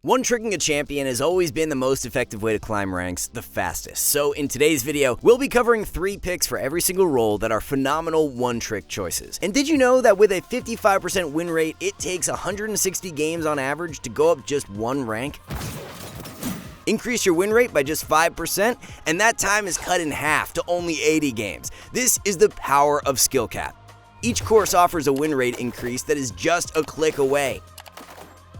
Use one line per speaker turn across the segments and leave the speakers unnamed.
One-tricking a champion has always been the most effective way to climb ranks the fastest. So in today's video, we'll be covering 3 picks for every single role that are phenomenal one-trick choices. And did you know that with a 55% win rate, it takes 160 games on average to go up just 1 rank? Increase your win rate by just 5%, and that time is cut in half to only 80 games. This is the power of SkillCapped. Each course offers a win rate increase that is just a click away.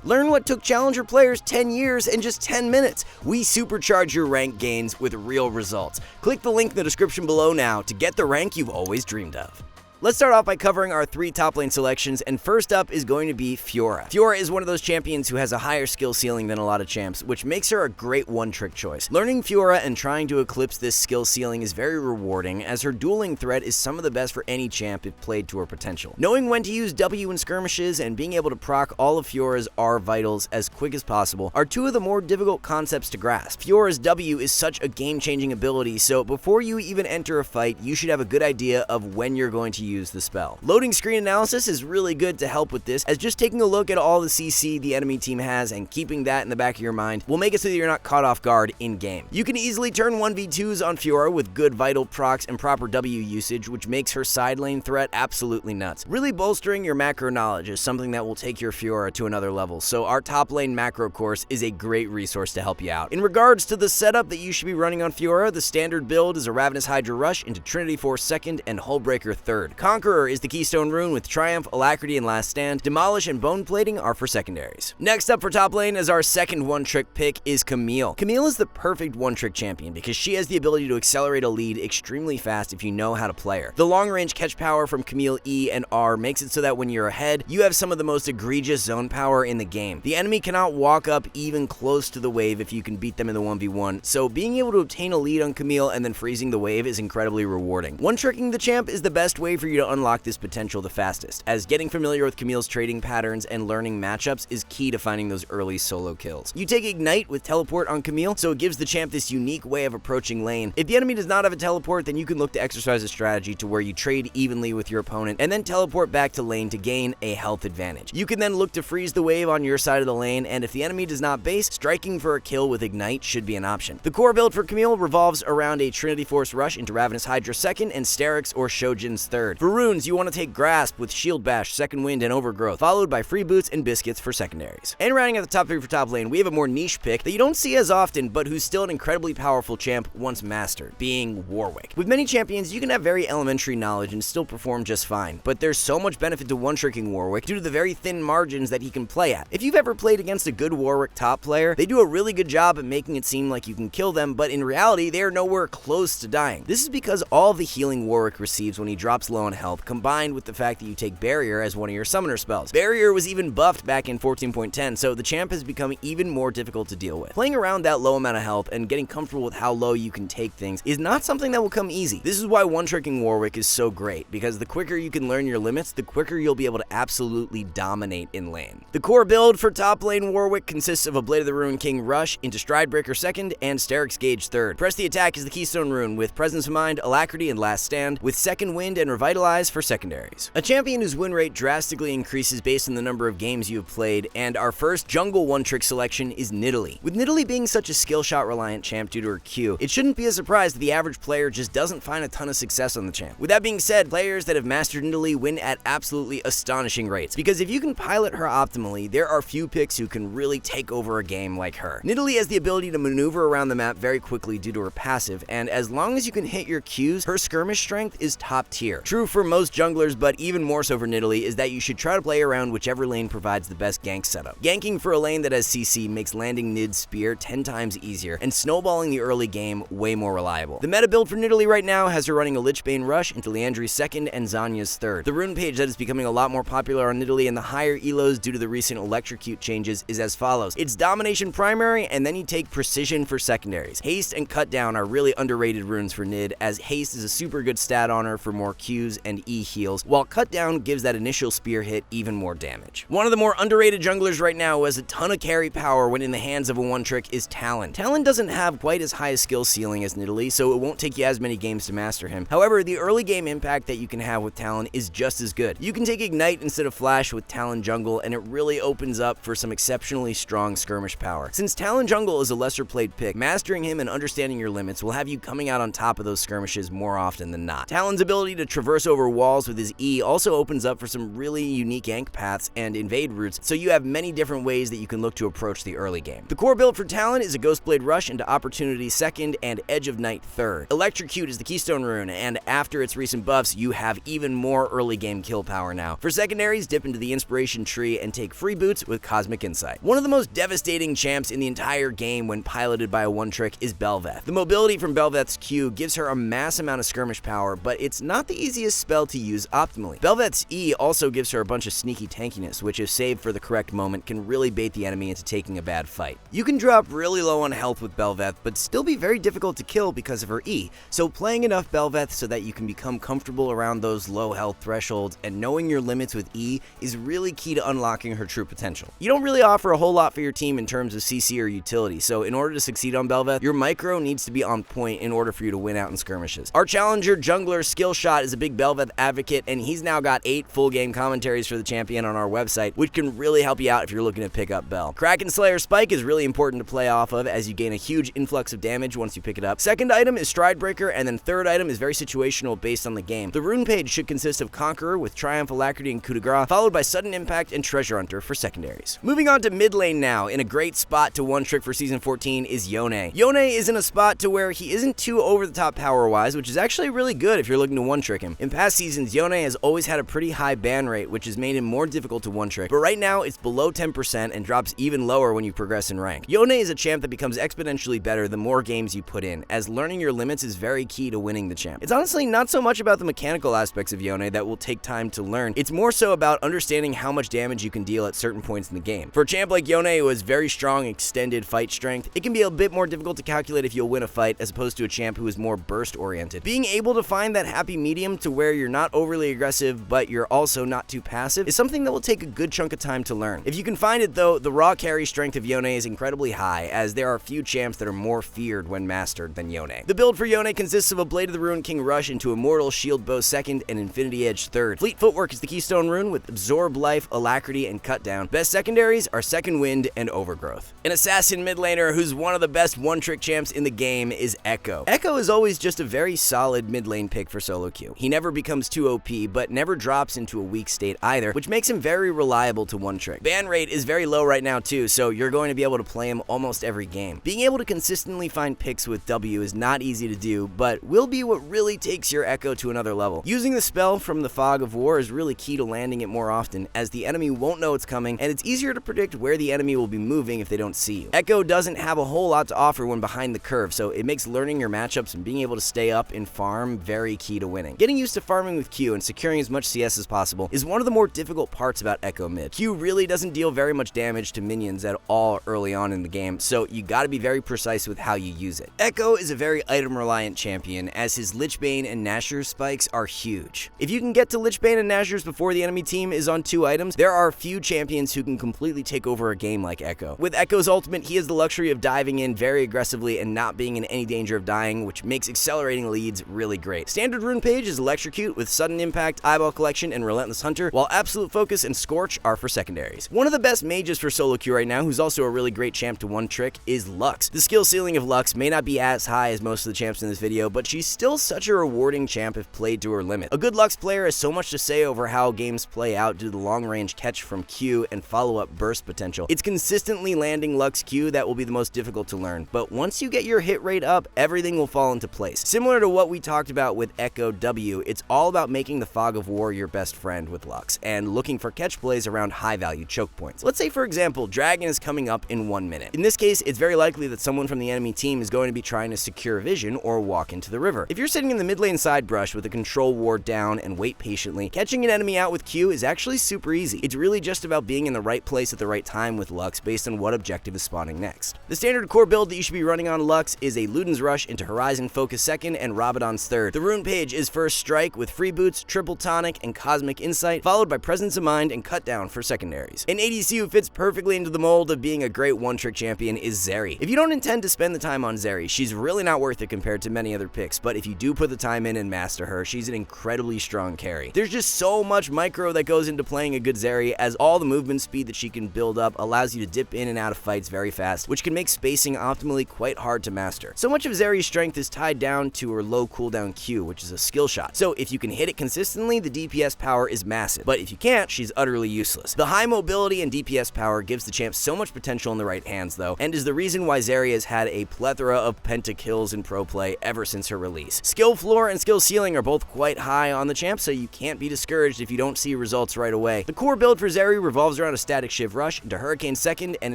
Learn what took Challenger players 10 years and just 10 minutes. We supercharge your rank gains with real results. Click the link in the description below now to get the rank you've always dreamed of. Let's start off by covering our 3 top lane selections, and first up is going to be Fiora. Fiora is one of those champions who has a higher skill ceiling than a lot of champs, which makes her a great one-trick choice. Learning Fiora and trying to eclipse this skill ceiling is very rewarding, as her dueling threat is some of the best for any champ if played to her potential. Knowing when to use W in skirmishes and being able to proc all of Fiora's R vitals as quick as possible are 2 of the more difficult concepts to grasp. Fiora's W is such a game-changing ability, so before you even enter a fight, you should have a good idea of when you're going to use the spell. Loading screen analysis is really good to help with this, as just taking a look at all the CC the enemy team has and keeping that in the back of your mind will make it so that you're not caught off guard in game. You can easily turn 1v2s on Fiora with good vital procs and proper W usage, which makes her side lane threat absolutely nuts. Really bolstering your macro knowledge is something that will take your Fiora to another level, so our top lane macro course is a great resource to help you out. In regards to the setup that you should be running on Fiora, the standard build is a Ravenous Hydra Rush into Trinity Force 2nd and Hullbreaker 3rd. Conqueror is the Keystone Rune with Triumph, Alacrity, and Last Stand. Demolish and Bone Plating are for secondaries. Next up for top lane as our second one-trick pick is Camille. Camille is the perfect one-trick champion because she has the ability to accelerate a lead extremely fast if you know how to play her. The long-range catch power from Camille E and R makes it so that when you're ahead, you have some of the most egregious zone power in the game. The enemy cannot walk up even close to the wave if you can beat them in the 1v1, so being able to obtain a lead on Camille and then freezing the wave is incredibly rewarding. One-tricking the champ is the best way for you to unlock this potential the fastest, as getting familiar with Camille's trading patterns and learning matchups is key to finding those early solo kills. You take Ignite with Teleport on Camille, so it gives the champ this unique way of approaching lane. If the enemy does not have a teleport, then you can look to exercise a strategy to where you trade evenly with your opponent and then teleport back to lane to gain a health advantage. You can then look to freeze the wave on your side of the lane, and if the enemy does not base, striking for a kill with Ignite should be an option. The core build for Camille revolves around a Trinity Force Rush into Ravenous Hydra 2nd and Sterix or Shojin's 3rd. For runes, you want to take Grasp with Shield Bash, Second Wind, and Overgrowth, followed by Free Boots and Biscuits for secondaries. And rounding out the top 3 for top lane, we have a more niche pick that you don't see as often, but who's still an incredibly powerful champ once mastered, being Warwick. With many champions, you can have very elementary knowledge and still perform just fine, but there's so much benefit to one-tricking Warwick due to the very thin margins that he can play at. If you've ever played against a good Warwick top player, they do a really good job at making it seem like you can kill them, but in reality, they are nowhere close to dying. This is because all the healing Warwick receives when he drops low on health, combined with the fact that you take Barrier as one of your summoner spells. Barrier was even buffed back in 14.10, so the champ has become even more difficult to deal with. Playing around that low amount of health and getting comfortable with how low you can take things is not something that will come easy. This is why one-tricking Warwick is so great, because the quicker you can learn your limits, the quicker you'll be able to absolutely dominate in lane. The core build for top lane Warwick consists of a Blade of the Ruin King Rush into Stridebreaker 2nd and Sterix Gauge 3rd. Press the attack is the Keystone Rune with Presence of Mind, Alacrity, and Last Stand, with Second Wind and Revitalize for secondaries. A champion whose win rate drastically increases based on the number of games you have played, and our first jungle one-trick selection is Nidalee. With Nidalee being such a skill shot reliant champ due to her Q, it shouldn't be a surprise that the average player just doesn't find a ton of success on the champ. With that being said, players that have mastered Nidalee win at absolutely astonishing rates, because if you can pilot her optimally, there are few picks who can really take over a game like her. Nidalee has the ability to maneuver around the map very quickly due to her passive, and as long as you can hit your Qs, her skirmish strength is top tier. True for most junglers, but even more so for Nidalee is that you should try to play around whichever lane provides the best gank setup. Ganking for a lane that has CC makes landing Nid's spear 10 times easier, and snowballing the early game way more reliable. The meta build for Nidalee right now has her running a Lichbane Rush into Liandry's 2nd and Zanya's 3rd. The rune page that is becoming a lot more popular on Nidalee and the higher elos due to the recent Electrocute changes is as follows. It's Domination primary, and then you take Precision for secondaries. Haste and Cut Down are really underrated runes for Nid, as Haste is a super good stat on her for more Qs Qs and E heals, while Cut Down gives that initial spear hit even more damage. One of the more underrated junglers right now who has a ton of carry power when in the hands of a one-trick is Talon. Talon doesn't have quite as high a skill ceiling as Nidalee, so it won't take you as many games to master him. However, the early game impact that you can have with Talon is just as good. You can take Ignite instead of Flash with Talon Jungle, and it really opens up for some exceptionally strong skirmish power. Since Talon Jungle is a lesser played pick, mastering him and understanding your limits will have you coming out on top of those skirmishes more often than not. Talon's ability to traverse over walls with his E also opens up for some really unique gank paths and invade routes, so you have many different ways that you can look to approach the early game. The core build for Talon is a Ghostblade Rush into Opportunity 2nd and Edge of Night 3rd. Electrocute is the Keystone rune, and after its recent buffs, you have even more early game kill power now. For secondaries, dip into the Inspiration Tree and take free boots with Cosmic Insight. One of the most devastating champs in the entire game when piloted by a one-trick is Bel'Veth. The mobility from Bel'Veth's Q gives her a mass amount of skirmish power, but it's not the easiest spell to use optimally. Bel'Veth's E also gives her a bunch of sneaky tankiness, which if saved for the correct moment can really bait the enemy into taking a bad fight. You can drop really low on health with Bel'Veth, but still be very difficult to kill because of her E, so playing enough Bel'Veth so that you can become comfortable around those low health thresholds and knowing your limits with E is really key to unlocking her true potential. You don't really offer a whole lot for your team in terms of CC or utility, so in order to succeed on Bel'Veth, your micro needs to be on point in order for you to win out in skirmishes. Our challenger jungler SkillShot is a big Bel'Veth advocate, and he's now got 8 full game commentaries for the champion on our website, which can really help you out if you're looking to pick up Bell. Kraken Slayer Spike is really important to play off of as you gain a huge influx of damage once you pick it up. Second item is Stride Breaker, and then third item is very situational based on the game. The rune page should consist of Conqueror with Triumph, Alacrity, and Coup de Grace, followed by Sudden Impact and Treasure Hunter for secondaries. Moving on to mid lane now, in a great spot to one trick for Season 14 is Yone. Yone is in a spot to where he isn't too over the top power-wise, which is actually really good if you're looking to one-trick him. In past seasons, Yone has always had a pretty high ban rate, which has made him more difficult to one-trick, but right now it's below 10% and drops even lower when you progress in rank. Yone is a champ that becomes exponentially better the more games you put in, as learning your limits is very key to winning the champ. It's honestly not so much about the mechanical aspects of Yone that will take time to learn, it's more so about understanding how much damage you can deal at certain points in the game. For a champ like Yone who has very strong extended fight strength, it can be a bit more difficult to calculate if you'll win a fight as opposed to a champ who is more burst oriented. Being able to find that happy medium to where you're not overly aggressive but you're also not too passive is something that will take a good chunk of time to learn. If you can find it though, the raw carry strength of Yone is incredibly high, as there are few champs that are more feared when mastered than Yone. The build for Yone consists of a Blade of the Ruined King Rush into Immortal Shield Bow 2nd and Infinity Edge 3rd. Fleet Footwork is the Keystone rune with Absorb Life, Alacrity, and Cut Down. Best secondaries are Second Wind and Overgrowth. An assassin mid laner who's one of the best one-trick champs in the game is Echo. Echo is always just a very solid mid lane pick for solo queue. He never becomes too OP, but never drops into a weak state either, which makes him very reliable to one-trick. Ban rate is very low right now too, so you're going to be able to play him almost every game. Being able to consistently find picks with W is not easy to do, but will be what really takes your Echo to another level. Using the spell from the Fog of War is really key to landing it more often, as the enemy won't know it's coming, and it's easier to predict where the enemy will be moving if they don't see you. Echo doesn't have a whole lot to offer when behind the curve, so it makes learning your matchups and being able to stay up in farm very key to winning. Getting used to farming with Q and securing as much CS as possible is one of the more difficult parts about Echo mid. Q really doesn't deal very much damage to minions at all early on in the game, so you gotta be very precise with how you use it. Echo is a very item-reliant champion, as his Lichbane and Nashor's spikes are huge. If you can get to Lichbane and Nashor's before the enemy team is on 2 items, there are few champions who can completely take over a game like Echo. With Echo's ultimate, he has the luxury of diving in very aggressively and not being in any danger of dying, which makes accelerating leads really great. Standard rune page is Electrocute with Sudden Impact, Eyeball Collection, and Relentless Hunter, while Absolute Focus and Scorch are for secondaries. One of the best mages for solo queue right now, who's also a really great champ to one trick, is Lux. The skill ceiling of Lux may not be as high as most of the champs in this video, but she's still such a rewarding champ if played to her limit. A good Lux player has so much to say over how games play out due to the long range catch from Q and follow-up burst potential. It's consistently landing Lux Q that will be the most difficult to learn, but once you get your hit rate up, everything will fall into place. Similar to what we talked about with Echo W, it's all about making the Fog of War your best friend with Lux, and looking for catch plays around high-value choke points. Let's say, for example, Dragon is coming up in 1 minute. In this case, it's very likely that someone from the enemy team is going to be trying to secure vision or walk into the river. If you're sitting in the mid lane side brush with a control ward down and wait patiently, catching an enemy out with Q is actually super easy. It's really just about being in the right place at the right time with Lux based on what objective is spawning next. The standard core build that you should be running on Lux is a Luden's Rush into Horizon Focus 2nd and Rabadon's 3rd. The rune page is first Strike strike with free boots, triple tonic, and cosmic insight, followed by presence of mind and cut down for secondaries. An ADC who fits perfectly into the mold of being a great one-trick champion is Zeri. If you don't intend to spend the time on Zeri, she's really not worth it compared to many other picks, but if you do put the time in and master her, she's an incredibly strong carry. There's just so much micro that goes into playing a good Zeri, as all the movement speed that she can build up allows you to dip in and out of fights very fast, which can make spacing optimally quite hard to master. So much of Zeri's strength is tied down to her low cooldown Q, which is a skill shot. So if you can hit it consistently, the DPS power is massive, but if you can't, she's utterly useless. The high mobility and DPS power gives the champ so much potential in the right hands though, and is the reason why Zeri has had a plethora of pentakills in pro play ever since her release. Skill floor and skill ceiling are both quite high on the champ, so you can't be discouraged if you don't see results right away. The core build for Zeri revolves around a static shiv rush into Hurricane 2nd and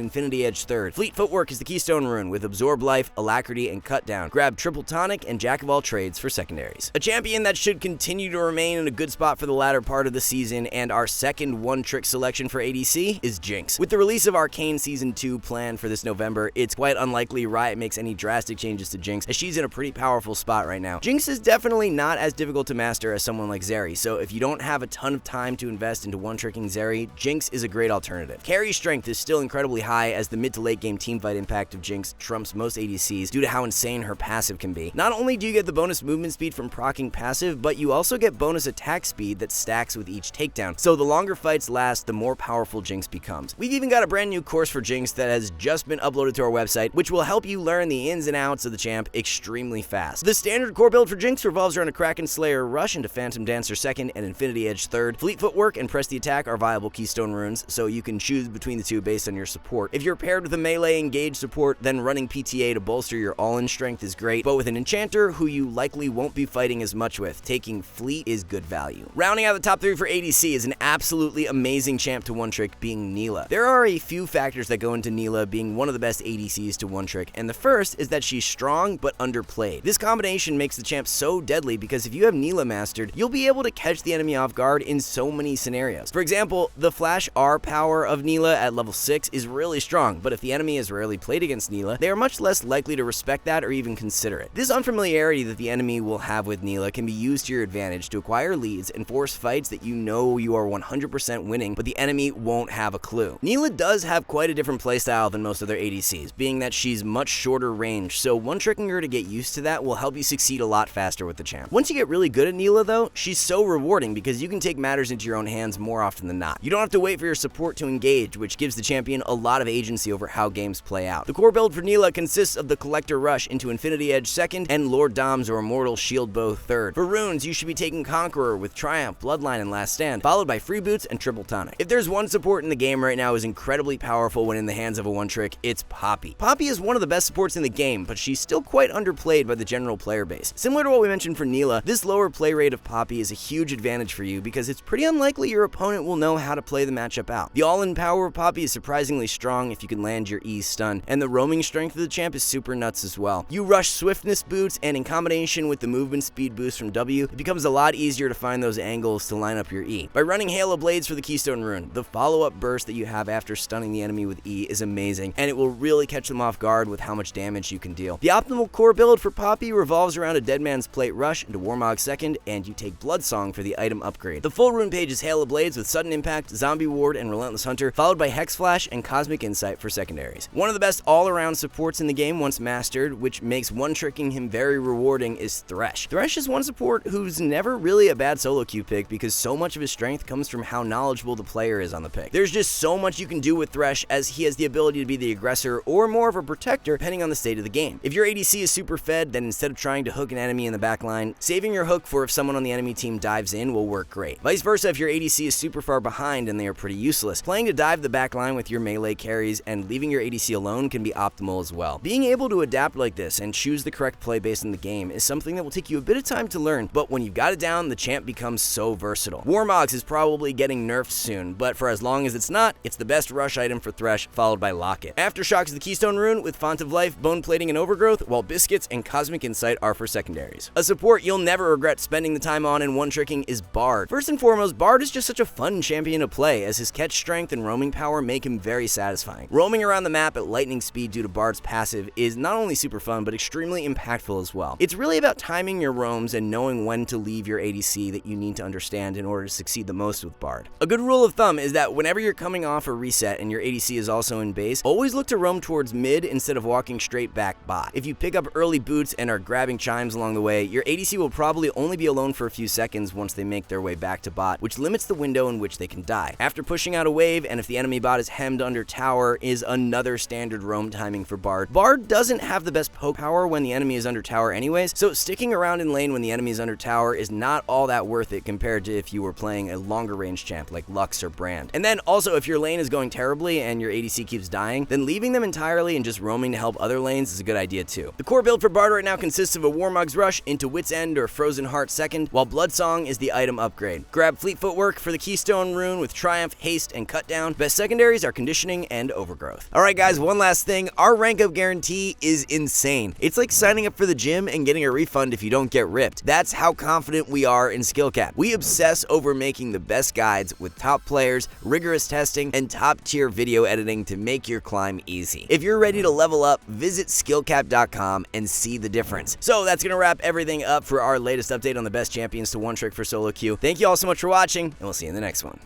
Infinity Edge 3rd. Fleet footwork is the keystone rune with Absorb Life, Alacrity, and Cut Down. Grab triple tonic and Jack of all trades for secondaries. A champion that should continue to remain in a good spot for the latter part of the season and our second one-trick selection for ADC is Jinx. With the release of Arcane Season 2 planned for this November, it's quite unlikely Riot makes any drastic changes to Jinx, as she's in a pretty powerful spot right now. Jinx is definitely not as difficult to master as someone like Zeri, so if you don't have a ton of time to invest into one-tricking Zeri, Jinx is a great alternative. Carry strength is still incredibly high, as the mid to late game teamfight impact of Jinx trumps most ADCs due to how insane her passive can be. Not only do you get the bonus movement speed from proccing passive, but you also get bonus attack speed that stacks with each takedown, so the longer fights last, the more powerful Jinx becomes. We've even got a brand new course for Jinx that has just been uploaded to our website, which will help you learn the ins and outs of the champ extremely fast. The standard core build for Jinx revolves around a Kraken Slayer rush into Phantom Dancer 2nd and Infinity Edge 3rd. Fleet footwork and press the attack are viable keystone runes, so you can choose between the two based on your support. If you're paired with a melee engaged support, then running PTA to bolster your all-in strength is great, but with an enchanter who you likely won't be fighting as much with, taking Fleet is good value. Rounding out the top 3 for ADC is an absolutely amazing champ to one-trick, being Nilah. There are a few factors that go into Nilah being one of the best ADCs to one-trick, and the first is that she's strong but underplayed. This combination makes the champ so deadly because if you have Nilah mastered, you'll be able to catch the enemy off guard in so many scenarios. For example, the flash R power of Nilah at level 6 is really strong, but if the enemy has rarely played against Nilah, they are much less likely to respect that or even consider it. This unfamiliarity that the enemy will have with Nilah can be used to your advantage to acquire leads and force fights that you know you are 100% winning, but the enemy won't have a clue. Nilah does have quite a different playstyle than most other ADCs, being that she's much shorter range, so one-tricking her to get used to that will help you succeed a lot faster with the champ. Once you get really good at Nilah though, she's so rewarding because you can take matters into your own hands more often than not. You don't have to wait for your support to engage, which gives the champion a lot of agency over how games play out. The core build for Nilah consists of the Collector Rush into Infinity Edge 2nd and Lord Dom's or Immortal Shield Bow 3rd. For runes, you should be taking Conqueror with Triumph, Bloodline, and Last Stand, followed by Free Boots and Triple Tonic. If there's one support in the game right now who is incredibly powerful when in the hands of a one-trick, it's Poppy. Poppy is one of the best supports in the game, but she's still quite underplayed by the general player base. Similar to what we mentioned for Nilah, this lower play rate of Poppy is a huge advantage for you because it's pretty unlikely your opponent will know how to play the matchup out. The all-in power of Poppy is surprisingly strong if you can land your E stun, and the roaming strength of the champ is super nuts as well. You rush swiftness boots, and in combination with the movement speed boost from W, it becomes a lot easier to find those angles to line up your E. By running Halo Blades for the Keystone Rune, the follow-up burst that you have after stunning the enemy with E is amazing, and it will really catch them off guard with how much damage you can deal. The optimal core build for Poppy revolves around a Dead Man's Plate rush into Warmog 2nd, and you take Bloodsong for the item upgrade. The full rune page is Halo Blades with Sudden Impact, Zombie Ward, and Relentless Hunter, followed by Hex Flash and Cosmic Insight for secondaries. One of the best all-around supports in the game once mastered, which makes one-tricking him very rewarding, is Thresh. Thresh is one support who's never really a bad solo queue pick because so much of his strength comes from how knowledgeable the player is on the pick. There's just so much you can do with Thresh, as he has the ability to be the aggressor or more of a protector depending on the state of the game. If your ADC is super fed, then instead of trying to hook an enemy in the backline, saving your hook for if someone on the enemy team dives in will work great. Vice versa, if your ADC is super far behind and they are pretty useless, playing to dive the backline with your melee carries and leaving your ADC alone can be optimal as well. Being able to adapt like this and choose the correct play based on the game is something that will take you a bit of time to learn, but when you've got it down, the champ becomes so versatile. Warmogs is probably getting nerfed soon, but for as long as it's not, it's the best rush item for Thresh, followed by Locket. Aftershock is the Keystone Rune with Font of Life, Bone Plating, and Overgrowth, while Biscuits and Cosmic Insight are for secondaries. A support you'll never regret spending the time on in one-tricking is Bard. First and foremost, Bard is just such a fun champion to play, as his catch strength and roaming power make him very satisfying. Roaming around the map at lightning speed due to Bard's passive is not only super fun, but extremely impactful as well. It's really about timing your roams and knowing when when to leave your ADC that you need to understand in order to succeed the most with Bard. A good rule of thumb is that whenever you're coming off a reset and your ADC is also in base, always look to roam towards mid instead of walking straight back bot. If you pick up early boots and are grabbing chimes along the way, your ADC will probably only be alone for a few seconds once they make their way back to bot, which limits the window in which they can die. After pushing out a wave, and if the enemy bot is hemmed under tower, is another standard roam timing for Bard. Bard doesn't have the best poke power when the enemy is under tower anyways, so sticking around in lane when the enemy is under tower is not all that worth it compared to if you were playing a longer range champ like Lux or Brand. And then also, if your lane is going terribly and your ADC keeps dying, then leaving them entirely and just roaming to help other lanes is a good idea too. The core build for Bard right now consists of a Warmog's Rush into Wit's End or Frozen Heart second, while Bloodsong is the item upgrade. Grab Fleet Footwork for the Keystone rune with Triumph, Haste, and Cut Down. Best secondaries are Conditioning and Overgrowth. Alright guys, one last thing, our rank up guarantee is insane. It's like signing up for the gym and getting a refund if you don't get ripped. That's how confident we are in SkillCapped. We obsess over making the best guides with top players, rigorous testing, and top tier video editing to make your climb easy. If you're ready to level up, visit SkillCapped.com and see the difference. So that's gonna wrap everything up for our latest update on the best champions to one trick for solo queue. Thank you all so much for watching, and we'll see you in the next one.